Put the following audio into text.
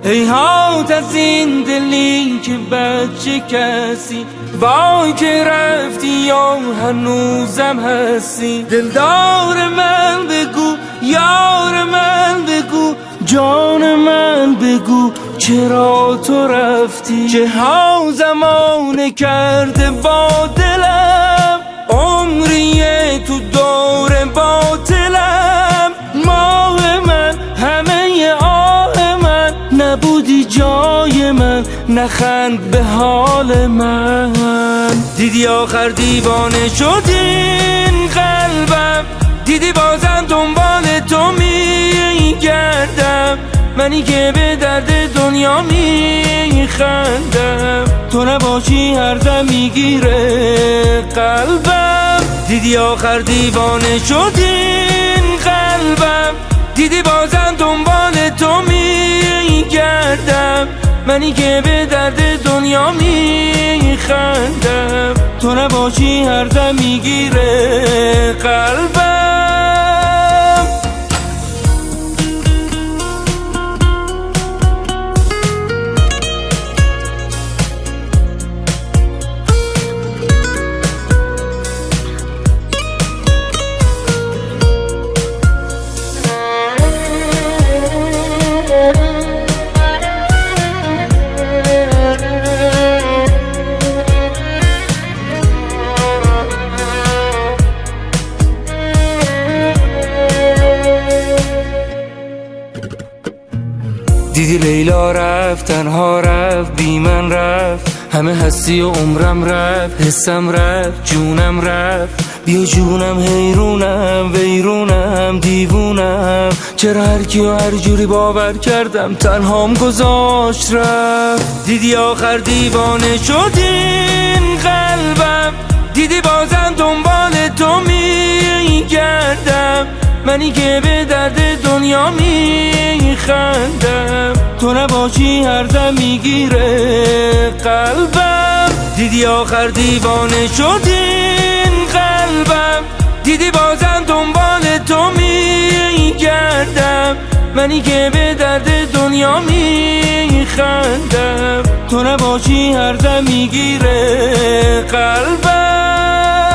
هیهات از این دلی که بچه کسی، وای که رفتی یا هنوزم هستی. دلدار من بگو، یار من بگو، جان من بگو چرا تو رفتی؟ چه ها زمانه کرده با دلم، عمریه تو دور باطلم. ماه من، همه آه من، نبودی جای من، نخند به حال من. دیدی آخر دیوانه شد این قلبم، دیدی بازم دنبال تو میگردم. منی که به درد دنیا میخندم، تو نباشی هر دم میگیره قلبم. دیدی آخر دیوانه شد این قلبم، دیدی بازم دنبال تو میگردم. منی که به درد دنیا میخندم، تو نباشی هر دم میگیره قلبم. دیدی لیلا رفت، تنها رفت، بی من رفت. همه هستی و عمرم رفت، حسم رفت، جونم رفت. بیا جونم، حیرونم، ویرونم، دیوونم. چرا هر کیو هر جوری باور کردم تنهام گذاشت رفت. دیدی آخر دیوانه شد این قلبم، دیدی بازم دنبال تو میگردم. منی که به درد دنیا میخندم، تو نباشی هر دم میگیره قلبم. دیدی آخر دیوانه شد این قلبم، دیدی بازم دنبال تو میگردم. منی که به درد دنیا میخندم، تو نباشی هر دم میگیره قلبم.